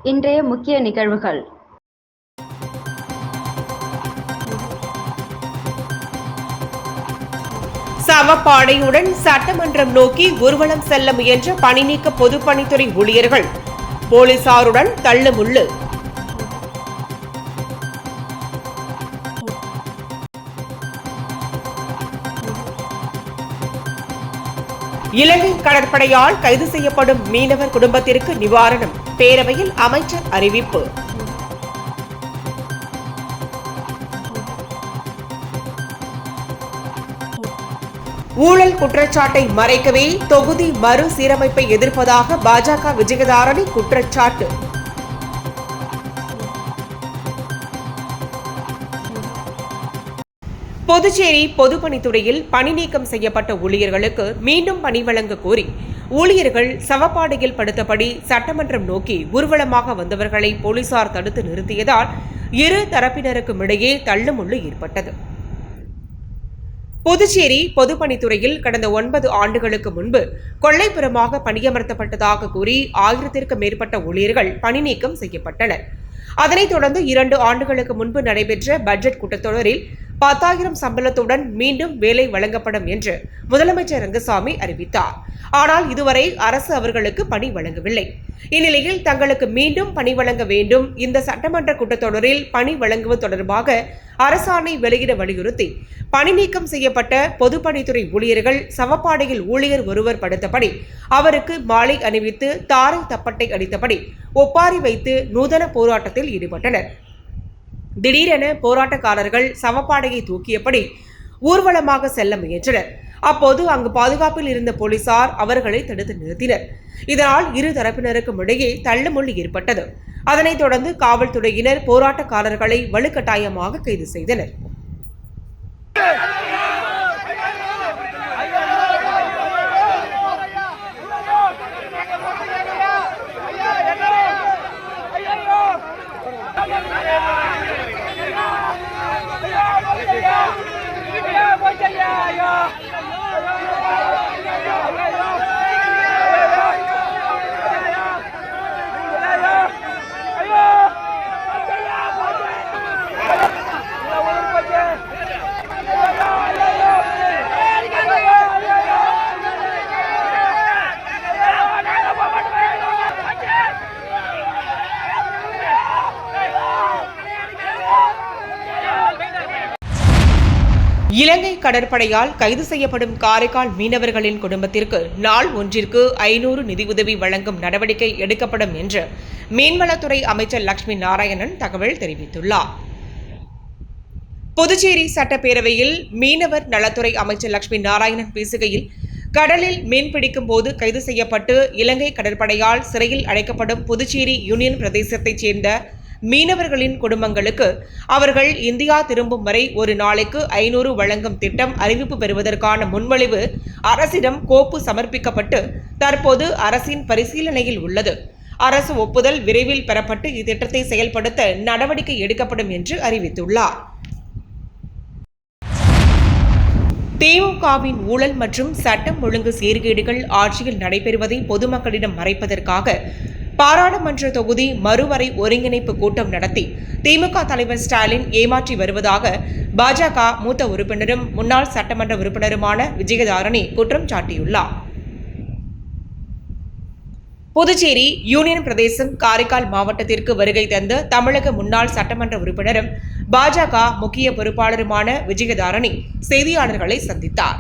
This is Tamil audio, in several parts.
இன்றைய முக்கிய நிகழ்வுகள். சவப்பாடையுடன் சட்டமன்றம் நோக்கி ஊர்வலம் செல்ல முயன்ற பணிநீக்க பொதுப்பணித்துறை ஊழியர்கள் போலீசாருடன் தள்ளுமுள்ளு. இலங்கை கடற்படையால் கைது செய்யப்படும் மீனவர் குடும்பத்திற்கு நிவாரணம், பேரவையில் அமைச்சர் அறிவிப்பு. ஊழல் குற்றச்சாட்டை மறைக்கவே தொகுதி மறுசீரமைப்பை எதிர்ப்பதாக பாஜக விஜயதாரணி குற்றச்சாட்டு. புதுச்சேரி பொதுப்பணித்துறையில் பணி நீக்கம் செய்யப்பட்ட ஊழியர்களுக்கு மீண்டும் பணி வழங்க கோரி ஊழியர்கள் சவப்பாடையில் படுத்தபடி சட்டமன்றம் நோக்கி ஊர்வலமாக வந்தவர்களை போலீசார் தடுத்து நிறுத்தியதால் இரு தரப்பினருக்கும் இடையே தள்ளுமுள்ளு ஏற்பட்டது. புதுச்சேரி பொதுப்பணித்துறையில் கடந்த 9 ஆண்டுகளுக்கு முன்பு கொள்ளைப்புறமாக பணியமர்த்தப்பட்டதாக கூறி 1000த்திற்கும் மேற்பட்ட ஊழியர்கள் பணி நீக்கம் செய்யப்பட்டனர். அதனைத் தொடர்ந்து 2 ஆண்டுகளுக்கு முன்பு நடைபெற்ற பட்ஜெட் கூட்டத்தொடரில் 10,000 சம்பளத்துடன் மீண்டும் வேலை வழங்கப்படும் என்று முதலமைச்சர் ரங்கசாமி அறிவித்தார். ஆனால் இதுவரை அரசு அவர்களுக்கு பணி வழங்கவில்லை. இந்நிலையில் தங்களுக்கு மீண்டும் பணி வழங்க வேண்டும், இந்த சட்டமன்ற கூட்டத்தொடரில் பணி வழங்குவது தொடர்பாக அரசாணை வெளியிட வலியுறுத்தி பணி நீக்கம் செய்யப்பட்ட பொதுப்பணித்துறை ஊழியர்கள் சவப்பாடையில் ஊழியர் ஒருவர் படுத்தபடி அவருக்கு மாலை அணிவித்து தாரை தப்பட்டை அடித்தபடி ஒப்பாரி வைத்து நூதன போராட்டத்தில் ஈடுபட்டனர். திடீரென போராட்டக்காரர்கள் சவப்பாடையை தூக்கியபடி ஊர்வலமாக செல்ல முயன்றனர். அப்போது அங்கு பாதுகாப்பில் இருந்த போலீசார் அவர்களை தடுத்து நிறுத்தினர். இதனால் இரு தரப்பினருக்கும் இடையே தள்ளுமுள்ளு ஏற்பட்டது. அதனைத் தொடர்ந்து காவல்துறையினர் போராட்டக்காரர்களை வலுக்கட்டாயமாக கைது செய்தனர். இலங்கை கடற்படையால் கைது செய்யப்படும் காரைக்கால் மீனவர்களின் குடும்பத்திற்கு நாள் ஒன்றிற்கு 500 நிதியுதவி வழங்கும் நடவடிக்கை எடுக்கப்படும் என்று மீன்வளத்துறை அமைச்சர் லட்சுமி நாராயணன் தகவல் தெரிவித்துள்ளார். புதுச்சேரி சட்டப்பேரவையில் மீனவர் நலத்துறை அமைச்சர் லட்சுமி நாராயணன் பேசுகையில், கடலில் மீன்பிடிக்கும் போது கைது செய்யப்பட்டு இலங்கை கடற்படையால் சிறையில் அடைக்கப்படும் புதுச்சேரி யூனியன் பிரதேசத்தைச் சேர்ந்த மீனவர்களின் குடும்பங்களுக்கு அவர்கள் இந்தியா திரும்பும் வரை ஒரு நாளைக்கு 500 வழங்கும் திட்டம் அறிவிப்பு பெறுவதற்கான முன்மொழிவு அரசிடம் கோப்பு சமர்ப்பிக்கப்பட்டு தற்போது அரசின் பரிசீலனையில் உள்ளது. அரசு ஒப்புதல் விரைவில் பெறப்பட்டு இத்திட்டத்தை செயல்படுத்த நடவடிக்கை எடுக்கப்படும் என்று அறிவித்துள்ளார். திமுகவின் ஊழல் மற்றும் சட்டம் ஒழுங்கு சீர்கேடுகள் ஆட்சியில் நடைபெறுவதை பொதுமக்களிடம் மறைப்பதற்காக பாராளுமன்ற தொகுதி மறுவரை ஒருங்கிணைப்பு கூட்டம் நடத்தி திமுக தலைவர் ஸ்டாலின் ஏமாற்றி வருவதாக பாஜக மூத்த உறுப்பினரும் முன்னாள் சட்டமன்ற உறுப்பினருமான விஜயதாரணி குற்றம் சாட்டியுள்ளார். புதுச்சேரி யூனியன் பிரதேசம் காரைக்கால் மாவட்டத்திற்கு வருகை தந்த தமிழக முன்னாள் சட்டமன்ற உறுப்பினரும் பாஜக முக்கிய பொறுப்பாளருமான விஜயதாரணி செய்தியாளர்களை சந்தித்தார்.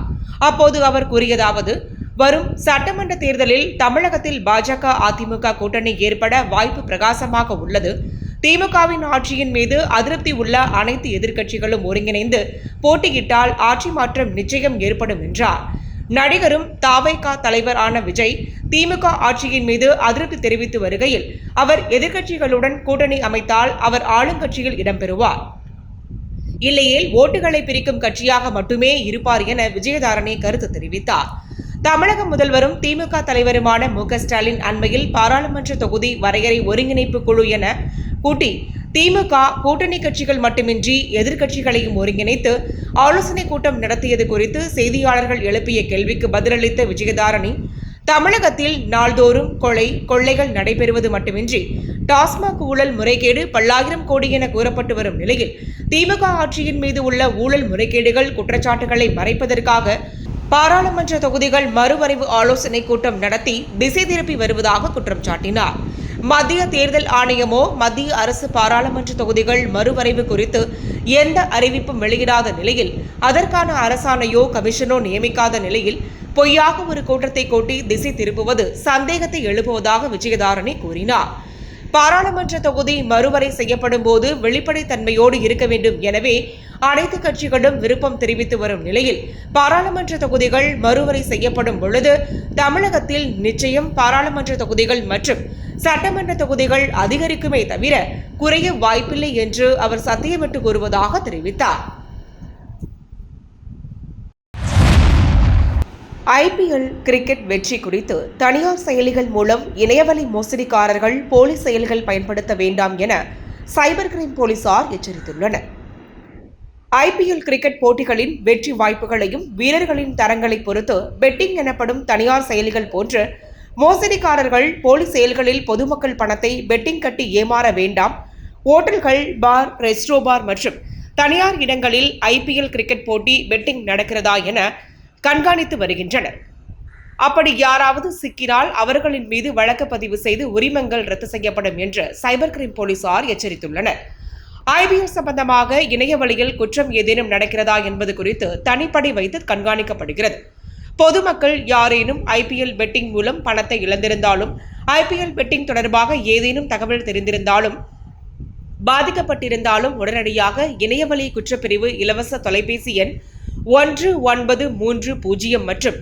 அப்போது அவர் கூறியதாவது, வரும் சட்டமன்ற தேர்தலில் தமிழகத்தில் பாஜக அதிமுக கூட்டணி ஏற்பட வாய்ப்பு பிரகாசமாக உள்ளது. திமுகவின் ஆட்சியின் மீது அதிருப்தி உள்ள அனைத்து எதிர்க்கட்சிகளும் ஒருங்கிணைந்து போட்டியிட்டால் ஆட்சி மாற்றம் நிச்சயம் ஏற்படும் என்றார். நடிகரும் தாவைக்கா தலைவர் ஆன விஜய் திமுக ஆட்சியின் மீது அதிருப்தி தெரிவித்து வருகையில், அவர் எதிர்க்கட்சிகளுடன் கூட்டணி அமைத்தால் அவர் ஆளுங்கட்சியில் இடம்பெறுவார், இல்லையேல் ஓட்டுகளை பிரிக்கும் கட்சியாக மட்டுமே இருப்பார் என விஜயதாரணி கருத்து தெரிவித்தார். தமிழக முதல்வரும் திமுக தலைவருமான மு.க. ஸ்டாலின் அண்மையில் பாராளுமன்ற தொகுதி வரையறை ஒருங்கிணைப்பு குழு என கூட்டி திமுக கூட்டணி கட்சிகள் மட்டுமின்றி எதிர்க்கட்சிகளையும் ஒருங்கிணைத்து ஆலோசனை கூட்டம் நடத்தியது குறித்து செய்தியாளர்கள் எழுப்பிய கேள்விக்கு பதிலளித்த விஜயதாரணி, தமிழகத்தில் நாள்தோறும் கொள்ளைகள் நடைபெறுவது மட்டுமின்றி டாஸ்மாக் ஊழல் முறைகேடு பல்லாயிரம் கோடி என கூறப்பட்டு வரும் நிலையில் திமுக ஆட்சியின் மீது உள்ள ஊழல் முறைகேடுகள் குற்றச்சாட்டுகளை மறைப்பதற்காக பாராளுமன்ற தொகுதிகள் மறுவரைவு ஆலோசனை கூட்டம் நடத்தி திசை திருப்பி வருவதாக குற்றம் சாட்டினார். மத்திய தேர்தல் ஆணையமோ மத்திய அரசு பாராளுமன்ற தொகுதிகள் மறுவரைவு குறித்து எந்த அறிவிப்பும் வெளியிடாத நிலையில் அதற்கான அரசாணையோ கமிஷனோ நியமிக்காத நிலையில் பொய்யாக ஒரு கூட்டத்தை கூட்டி திசை திருப்புவது சந்தேகத்தை எழுப்புவதாக விஜயதாரணி கூறினார். பாராளுமன்ற தொகுதி மறுவரை செய்யப்படும் போது வெளிப்படைத்தன்மையோடு இருக்க வேண்டும். எனவே அனைத்து கட்சிகளும் விருப்பம் தெரிவித்து வரும் நிலையில் பாராளுமன்ற தொகுதிகள் மறுவரை செய்யப்படும் பொழுது தமிழகத்தில் நிச்சயம் பாராளுமன்ற தொகுதிகள் மற்றும் சட்டமன்ற தொகுதிகள் அதிகரிக்குமே தவிர குறைய வாய்ப்பில்லை என்று அவர் சத்தியமிட்டு கூறுவதாக தெரிவித்தார். IPL கிரிக்கெட் வெற்றி குறித்து தனியார் செயலிகள் மூலம் இணையவழி மோசடிக்காரர்கள் போலி செயல்கள் பயன்படுத்த வேண்டாம் என சைபர் கிரைம் போலீசார் எச்சரித்துள்ளனர். IPL கிரிக்கெட் போட்டிகளின் வெற்றி வாய்ப்புகளையும் வீரர்களின் தரங்களை பொறுத்து பெட்டிங் எனப்படும் தனியார் செயலிகள் போன்று மோசடிக்காரர்கள் போலி செயல்களில் பொதுமக்கள் பணத்தை பெட்டிங் கட்டி ஏமாற வேண்டாம். ஓட்டல்கள், பார், ரெஸ்டோ பார் மற்றும் தனியார் இடங்களில் IPL கிரிக்கெட் போட்டி பெட்டிங் நடக்கிறதா என கண்காணித்து வருகின்றனர். அப்படி யாராவது சிக்கினால் அவர்களின் மீது வழக்கு பதிவு செய்து உரிமங்கள் ரத்து செய்யப்படும் என்று சைபர் கிரைம் போலீசார் எச்சரித்துள்ளனர். IPL சம்பந்தமாக இணைய வழியில் குற்றம் ஏதேனும் நடக்கிறதா என்பது குறித்து தனிப்படை வைத்து கண்காணிக்கப்படுகிறது. பொதுமக்கள் யாரேனும் IPL பெட்டிங் மூலம் பணத்தை இழந்திருந்தாலும் IPL பெட்டிங் தொடர்பாக ஏதேனும் தகவல் தெரிந்திருந்தாலும் பாதிக்கப்பட்டிருந்தாலும் உடனடியாக இணையவழி குற்றப்பிரிவு இலவச தொலைபேசி எண் 1930 மற்றும்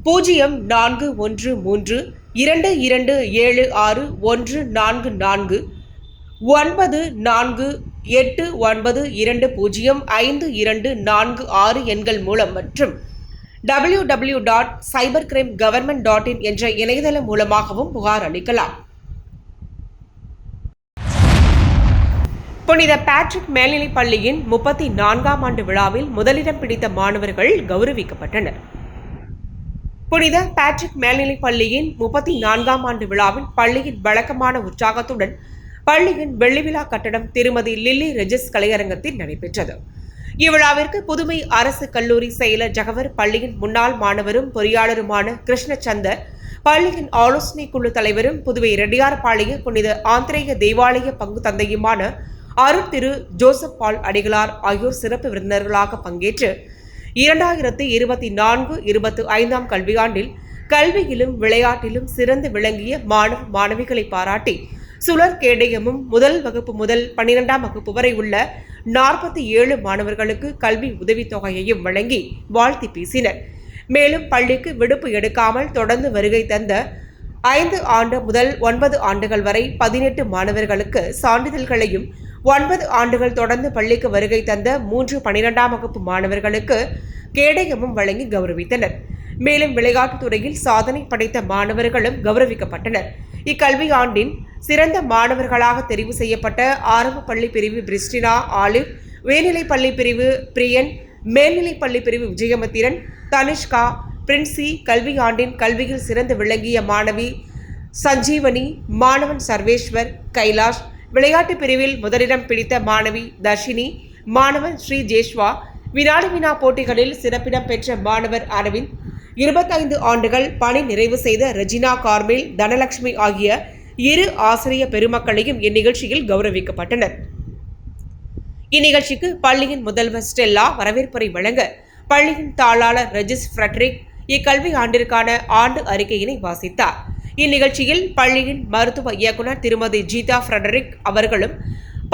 041322761449489220520525 எண்கள் மூலம் மற்றும் www.cybercrimegovernment.in என்ற இணையதளம் மூலமாகவும் புகார் அளிக்கலாம். புனித பேட்ரிக் மேல்நிலைப் பள்ளியின் 34ஆம் ஆண்டு விழாவில் முதலிடம் பிடித்த மாணவர்கள் கௌரவிக்கப்பட்டனர். புனித பேட்ரிக் மேல்நிலைப் பள்ளியின் 34ஆம் ஆண்டு விழாவில் பள்ளியின் வழக்கமான உற்சாகத்துடன் பள்ளியின் வெள்ளிவிழா கட்டடம் திருமதி லில்லி ரெஜிஸ் கலையரங்கத்தில் நடைபெற்றது. இவ்விழாவிற்கு புதுமை அரசு கல்லூரி செயலர் ஜகவர், பள்ளியின் முன்னாள் மாணவரும் பொறியாளருமான கிருஷ்ணச்சந்தர், பள்ளியின் ஆலோசனை குழு தலைவரும் புதுவை ரெட்டியார்பாளைய புனித ஆந்திரேய தேவாலய பங்கு தந்தையுமான அருட்திரு ஜோசப் பால் அடிகளார் ஆகியோர் சிறப்பு விருந்தினர்களாக பங்கேற்று 2024-25 கல்வியாண்டில் கல்வியிலும் விளையாட்டிலும் சிறந்து விளங்கிய மாணவ மாணவிகளை பாராட்டி சுழற் கேடயமும் முதல் வகுப்பு முதல் 12ஆம் வகுப்பு வரை உள்ள 47 மாணவர்களுக்கு கல்வி உதவித்தொகையையும் வழங்கி வாழ்த்தி பேசினர். மேலும் பள்ளிக்கு விடுப்பு எடுக்காமல் தொடர்ந்து வருகை தந்த 5 ஆண்டு முதல் 9 ஆண்டுகள் வரை 18 மாணவர்களுக்கு சான்றிதழ்களையும் 9 ஆண்டுகள் தொடர்ந்து பள்ளிக்கு வருகை தந்த 3 12ஆம் வகுப்பு மாணவர்களுக்கு கேடயமும் வழங்கி கௌரவித்தனர். மேலும் விளையாட்டுத் துறையில் சாதனை படைத்த மாணவர்களும் கௌரவிக்கப்பட்டனர். இக்கல்வி ஆண்டின் சிறந்த மாணவர்களாக தெரிவு செய்யப்பட்ட ஆரம்ப பள்ளி பிரிவு பிரிஸ்டினா ஆலிவ், உயர்நிலைப் பள்ளி பிரிவு பிரியன், மேல்நிலைப் பள்ளி பிரிவு விஜயமித்திரன், தனிஷ்கா, பிரின்சி, கல்வி ஆண்டின் கல்வியில் சிறந்து விளங்கிய மாணவி சஞ்சீவனி, மாணவன் சர்வேஸ்வர், கைலாஷ், விளையாட்டு பிரிவில் முதலிடம் பிடித்த மாணவி தர்ஷினி, மாணவன் ஸ்ரீ ஜேஷ்வா, வினாடி வினா போட்டிகளில் சிறப்பிடம் பெற்ற மாணவர் அரவிந்த், 25 ஆண்டுகள் பணி நிறைவு செய்த ரெஜினா கார்மேல், தனலட்சுமி ஆகிய 2 ஆசிரிய பெருமக்களையும் இந்நிகழ்ச்சியில் கௌரவிக்கப்பட்டனர். இந்நிகழ்ச்சிக்கு பள்ளியின் முதல்வர் ஸ்டெல்லா வரவேற்புரை வழங்க பள்ளியின் தாளாளர் ரெஜிஸ் ஃப்ரெட்ரிக் இக்கல்வி ஆண்டிற்கான ஆண்டு அறிக்கையினை வாசித்தார். இந்நிகழ்ச்சியில் பள்ளியின் மருத்துவ இயக்குநர் திருமதி ஜீதா ஃப்ரெடரிக் அவர்களும்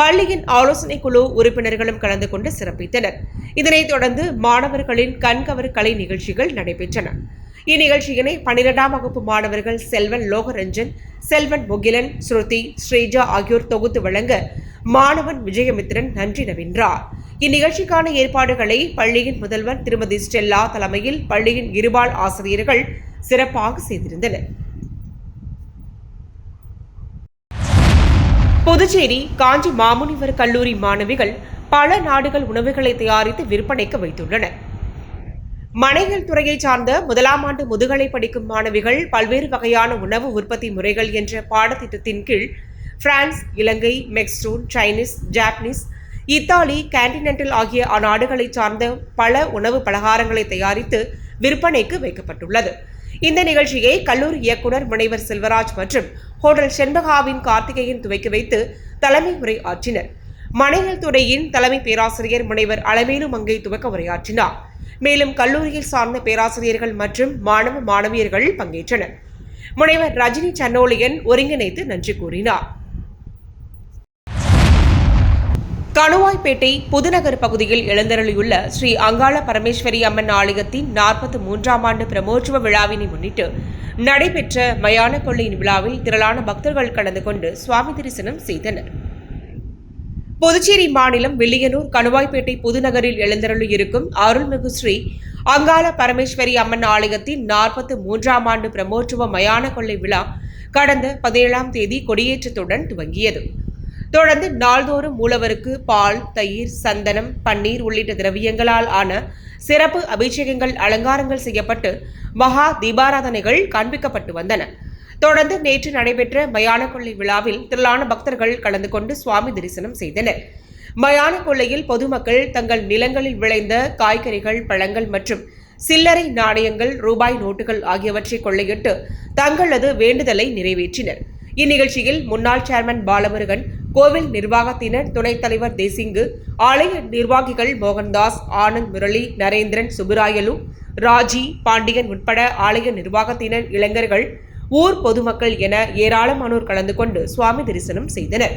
பள்ளியின் ஆலோசனை குழு உறுப்பினர்களும் கலந்து கொண்டு சிறப்பித்தனர். இதனைத் தொடர்ந்து மாணவர்களின் கண்கவர் கலை நிகழ்ச்சிகள் நடைபெற்றன. இந்நிகழ்ச்சியினை 12ஆம் வகுப்பு மாணவர்கள் செல்வன் லோகரஞ்சன், செல்வன் முகிலன், ஸ்ருதி, ஸ்ரீஜா ஆகியோர் தொகுத்து வழங்க மாணவன் விஜயமித்திரன் நன்றி நவின்றார். இந்நிகழ்ச்சிக்கான ஏற்பாடுகளை பள்ளியின் முதல்வர் திருமதி ஸ்டெல்லா தலைமையில் பள்ளியின் இருபால் ஆசிரியர்கள் சிறப்பாக செய்திருந்தனர். புதுச்சேரி காஞ்சி மாமுனிவர் கல்லூரி மாணவிகள் பல நாடுகள் உணவுகளை தயாரித்து விற்பனைக்கு வைத்துள்ளனர். மனைகள் துறையை சார்ந்த 1ஆம் ஆண்டு முதுகலை படிக்கும் மாணவிகள் பல்வேறு வகையான உணவு உற்பத்தி முறைகள் என்ற பாடத்திட்டத்தின் கீழ் France, Ilangai, Mexico, Chinese, Japanese, Italy, continental ஆகிய நாடுகளைச் சார்ந்த பல உணவு பலகாரங்களை தயாரித்து விற்பனைக்கு வைக்கப்பட்டுள்ளது. இந்த நிகழ்ச்சியை கல்லூரி இயக்குநர் முனைவர் செல்வராஜ் மற்றும் ஹோட்டல் செண்பகாவின் கார்த்திகேயன் துவக்கி வைத்து தலைமை உரை ஆற்றினர். மனையியல் துறையின் தலைமை பேராசிரியர் முனைவர் அலமேலு மங்கை துவக்க உரையாற்றினார். மேலும் கல்லூரியில் சார்ந்த பேராசிரியர்கள் மற்றும் மாணவ மாணவியர்கள் பங்கேற்றனர். முனைவர் ரஜினி சன்னோலியன் ஒருங்கிணைத்து நன்றி கூறினார். கணுவாய்பேட்டை புதுநகர் பகுதியில் எழுந்தருளியுள்ள ஸ்ரீ அங்காள பரமேஸ்வரி அம்மன் ஆலயத்தின் 43ஆம் ஆண்டு பிரமோற்சவ விழாவினை முன்னிட்டு நடைபெற்ற மயான கொள்ளையின் விழாவில் திரளான பக்தர்கள் கலந்து கொண்டு சுவாமி தரிசனம் செய்தனர். புதுச்சேரி மாநிலம் வில்லியனூர் கணுவாய்பேட்டை புதுநகரில் எழுந்தருளியிருக்கும் அருள்மிகு ஸ்ரீ அங்காள பரமேஸ்வரி அம்மன் ஆலயத்தின் 43ஆம் ஆண்டு பிரமோற்சவ மயான கொள்ளை விழா கடந்த 17ஆம் தேதி கொடியேற்றத்துடன் துவங்கியது. தொடர்ந்து நாள்தோறும் மூலவருக்கு பால், தயிர், சந்தனம், பன்னீர் உள்ளிட்ட திரவியங்களால் ஆன சிறப்பு அபிஷேகங்கள், அலங்காரங்கள் செய்யப்பட்டு மகா தீபாராதனைகள் காண்பிக்கப்பட்டு வந்தன. தொடர்ந்து நேற்று நடைபெற்ற மயான கொள்ளை விழாவில் திரளான பக்தர்கள் கலந்து கொண்டு சுவாமி தரிசனம் செய்தனர். மயான கொள்ளையில் பொதுமக்கள் தங்கள் நிலங்களில் விளைந்த காய்கறிகள், பழங்கள் மற்றும் சில்லறை நாணயங்கள், ரூபாய் நோட்டுகள் ஆகியவற்றை கொள்ளையிட்டு தங்களது வேண்டுதலை நிறைவேற்றினர். இந்நிகழ்ச்சியில் முன்னாள் சேர்மன் பாலமுருகன், கோவில் நிர்வாகத்தினர், துணைத் தலைவர் தேசிங்கு, ஆலய நிர்வாகிகள் மோகன்தாஸ், ஆனந்த், முரளி, நரேந்திரன், சுப்புராயலு, ராஜி, பாண்டியன் உட்பட ஆலய நிர்வாகத்தினர், இளைஞர்கள், ஊர் பொதுமக்கள் என ஏராளமானோர் கலந்து கொண்டு சுவாமி தரிசனம் செய்தனர்.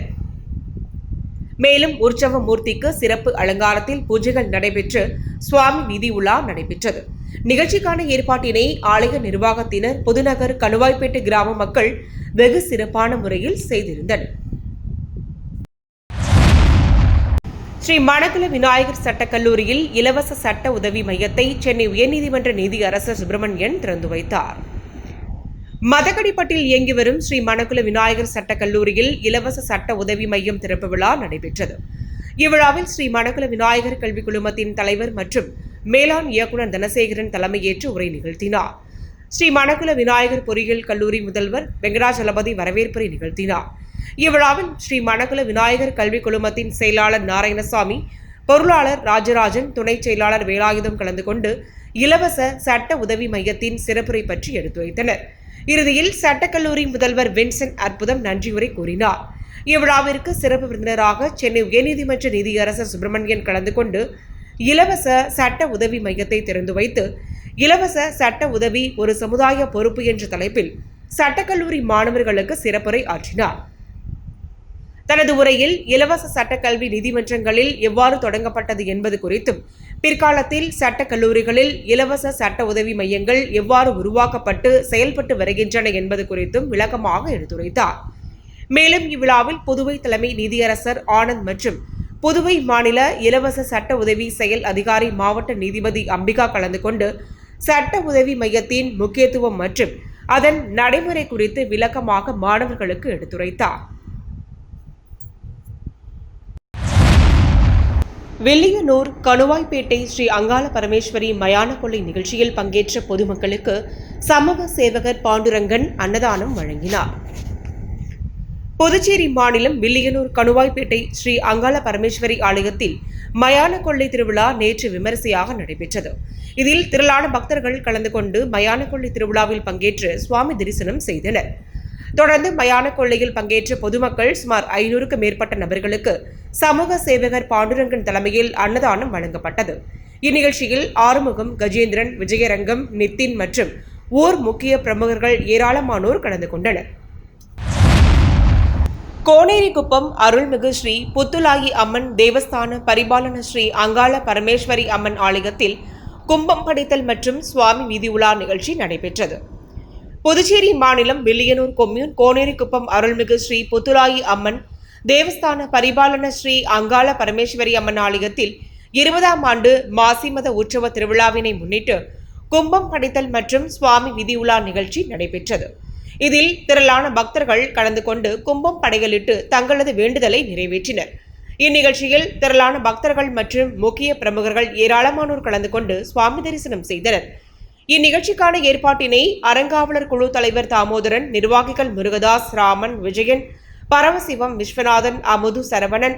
மேலும் உற்சவ மூர்த்திக்கு சிறப்பு அலங்காரத்தில் பூஜைகள் நடைபெற்று சுவாமி வீதி உலா நடைபெற்றது. நிகழ்ச்சிக்கான ஏற்பாட்டினை ஆலய நிர்வாகத்தினர், புதுநகர் கணுவாய்பேட்டை கிராம மக்கள் வெகு சிறப்பான முறையில் செய்திருந்தனர். ஸ்ரீ மணக்குள விநாயகர் சட்டக்கல்லூரியில் இலவச சட்ட உதவி மையத்தை சென்னை உயர்நீதிமன்ற நீதியரசர் சுப்பிரமணியன் திறந்து வைத்தார். மதகடிப்பட்டில் இயங்கி வரும் ஸ்ரீ மணக்குள விநாயகர் சட்டக்கல்லூரியில் இலவச சட்ட உதவி மையம் திறப்பு விழா நடைபெற்றது. இவ்விழாவில் ஸ்ரீ மணக்குள விநாயகர் கல்விக் குழுமத்தின் தலைவர் மற்றும் மேலாண் இயக்குநர் தனசேகரன் தலைமையேற்று உரை நிகழ்த்தினார். ஸ்ரீ மணக்குள விநாயகர் பொறியியல் கல்லூரி முதல்வர் வெங்கடாஜலபதி வரவேற்புரை நிகழ்த்தினார். இவ்விழாவில் ஸ்ரீ மணக்குள விநாயகர் கல்விக் குழுமத்தின் செயலாளர் நாராயணசாமி, பொருளாளர் ராஜராஜன், துணைச் செயலாளர் வேலாயுதம் கலந்து கொண்டு இலவச சட்ட உதவி மையத்தின் சிறப்புரை பற்றி எடுத்துரைத்தனர். இறுதியில் சட்டக்கல்லூரி முதல்வர் வின்சென்ட் அற்புதம் நன்றியுரை கூறினார். இவ்விழாவிற்கு சிறப்பு விருந்தினராக சென்னை உயர்நீதிமன்ற நீதியரசர் சுப்பிரமணியன் கலந்து கொண்டு இலவச சட்ட உதவி மையத்தை திறந்து வைத்து இலவச சட்ட உதவி ஒரு சமுதாய பொறுப்பு என்ற தலைப்பில் சட்டக்கல்லூரி மாணவர்களுக்கு சிறப்புரை ஆற்றினார். தனது உரையில் இலவச சட்டக்கல்வி நீதிமன்றங்களில் எவ்வாறு தொடங்கப்பட்டது என்பது குறித்தும், பிற்காலத்தில் சட்ட கல்லூரிகளில் இலவச சட்ட உதவி மையங்கள் எவ்வாறு உருவாக்கப்பட்டு செயல்பட்டு வருகின்றன என்பது குறித்தும் விளக்கமாக எடுத்துரைத்தார். மேலும் இவ்விழாவில் புதுவை தலைமை நீதியரசர் ஆனந்த் மற்றும் புதுவை மாநில இலவச சட்ட உதவி செயல் அதிகாரி மாவட்ட நீதிபதி அம்பிகா கலந்து கொண்டு சட்ட உதவி மையத்தின் முக்கியத்துவம் மற்றும் அதன் நடைமுறை குறித்து விளக்கமாக மாணவர்களுக்கு எடுத்துரைத்தார். வில்லியனூர் கணுவாய்பேட்டை ஸ்ரீ அங்காள பரமேஸ்வரி மயான கொள்ளை நிகழ்ச்சியில் பங்கேற்ற பொதுமக்களுக்கு சமூக சேவகர் பாண்டுரங்கன் அன்னதானம் வழங்கினார். புதுச்சேரி மாநிலம் வில்லியனூர் கணுவாய்பேட்டை ஸ்ரீ அங்காள பரமேஸ்வரி ஆலயத்தில் மயான கொள்ளை திருவிழா நேற்று விமரிசையாக நடைபெற்றது. இதில் திரளான பக்தர்கள் கலந்து கொண்டு மயான கொள்ளை திருவிழாவில் பங்கேற்று சுவாமி தரிசனம் செய்தனர். தொடர்ந்து மயான கொள்ளையில் பங்கேற்ற பொதுமக்கள் சுமார் 500க்கும் மேற்பட்ட நபர்களுக்கு சமூக சேவகர் பாண்டுரங்கன் தலைமையில் அன்னதானம் வழங்கப்பட்டது. இந்நிகழ்ச்சியில் ஆறுமுகம், கஜேந்திரன், விஜயரங்கம், நித்தின் மற்றும் ஊர் முக்கிய பிரமுகர்கள் ஏராளமானோர் கலந்து கொண்டனர். கோனேரிக்குப்பம் அருள்மிகு ஸ்ரீ புத்துலாயி அம்மன் தேவஸ்தான பரிபாலன ஸ்ரீ அங்காள பரமேஸ்வரி அம்மன் ஆலயத்தில் கும்பம் படைத்தல் மற்றும் சுவாமி வீதி உலா நிகழ்ச்சி நடைபெற்றது. புதுச்சேரி மாநிலம் வில்லியனூர் கொம்யூன் கோனேரிக்குப்பம் அருள்மிகு ஸ்ரீ புத்துலாயி அம்மன் தேவஸ்தான பரிபாலன ஸ்ரீ அங்காள பரமேஸ்வரி அம்மன் ஆலயத்தில் 20ஆம் ஆண்டு மாசிமத உற்சவ திருவிழாவினை முன்னிட்டு கும்பம் படைத்தல் மற்றும் சுவாமி வீதி உலா நிகழ்ச்சி நடைபெற்றது. இதில் திரளான பக்தர்கள் கலந்து கொண்டு கும்பம் படைகளிட்டு தங்களது வேண்டுதலை நிறைவேற்றினர். இந்நிகழ்ச்சியில் திரளான பக்தர்கள் மற்றும் முக்கிய பிரமுகர்கள் ஏராளமானோர் கலந்து கொண்டு சுவாமி தரிசனம் செய்தனர். இந்நிகழ்ச்சிக்கான ஏற்பாட்டினை அறங்காவலர் குழு தலைவர் தாமோதரன், நிர்வாகிகள் முருகதாஸ், ராமன், விஜயன், பரமசிவம், விஸ்வநாதன், அமுது, சரவணன்,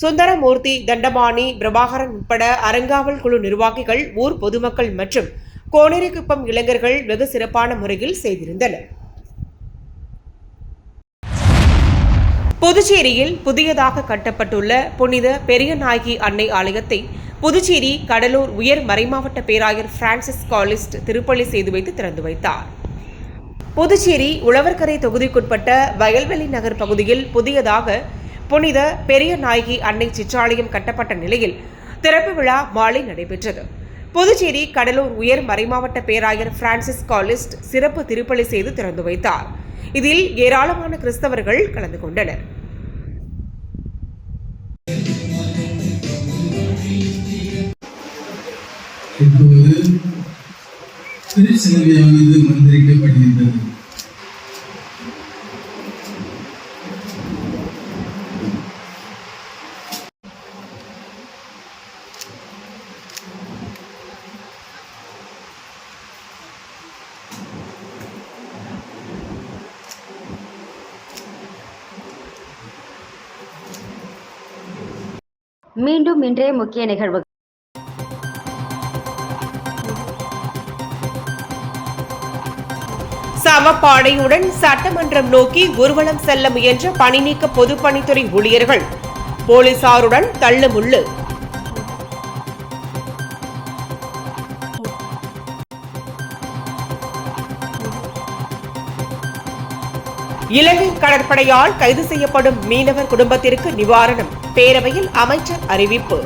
சுந்தரமூர்த்தி, தண்டபாணி, பிரபாகரன் உட்பட அறங்காவல் குழு நிர்வாகிகள், ஊர் பொதுமக்கள் மற்றும் கோனேரிக்குப்பம் இளைஞர்கள் வெகு சிறப்பான முறையில் செய்திருந்தனர். புதுச்சேரியில் புதியதாக கட்டப்பட்டுள்ள புனித பெரியநாயகி அன்னை ஆலயத்தை புதுச்சேரி கடலூர் உயர் மறைமாவட்ட பேராயர் பிரான்சிஸ் காலிஸ்ட் திருப்பலி செய்து வைத்து திறந்து வைத்தார். புதுச்சேரி உழவர்கரை தொகுதிக்குட்பட்ட வயல்வெளி நகர் பகுதியில் புதியதாக புனித பெரியநாயகி அன்னை சிற்றாலயம் கட்டப்பட்ட நிலையில் திறப்பு விழா மாலை நடைபெற்றது. புதுச்சேரி கடலூர் உயர் மறைமாவட்ட பேராயர் பிரான்சிஸ் காலிஸ்ட் சிறப்பு திருப்பலி செய்து திறந்து வைத்தார். இதில் ஏராளமான கிறிஸ்தவர்கள் கலந்து கொண்டனர். இப்போது திருச்சிலுவையானது மந்திரிக்கப்படுகின்றது. மீண்டும் இன்றைய முக்கிய நிகழ்வு. சமப்பாடையுடன் சட்டமன்றம் நோக்கி ஊர்வலம் செல்ல முயன்ற பணிநீக்க பொதுப்பணித்துறை ஊழியர்கள் போலீசாருடன் தள்ளுமுள்ளு. இலங்கை கடற்படையால் கைது செய்யப்படும் மீனவர் குடும்பத்திற்கு நிவாரணம், பேரவையில் அமைச்சர் அறிவிப்பு.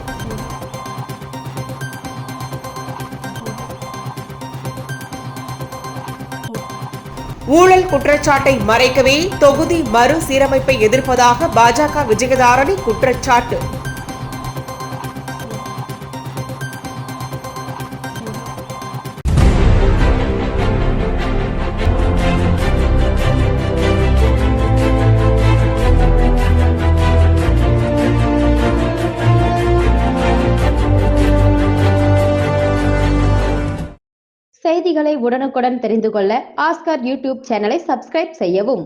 ஊழல் குற்றச்சாட்டை மறைக்கவே தொகுதி மறுசீரமைப்பை எதிர்ப்பதாக பாஜக விஜயதாரணி குற்றச்சாட்டு. செய்திகளை உடனுக்குடன் தெரிந்து கொள்ள ஆஸ்கார் யூடியூப் சேனலை சப்ஸ்கிரைப் செய்யவும்.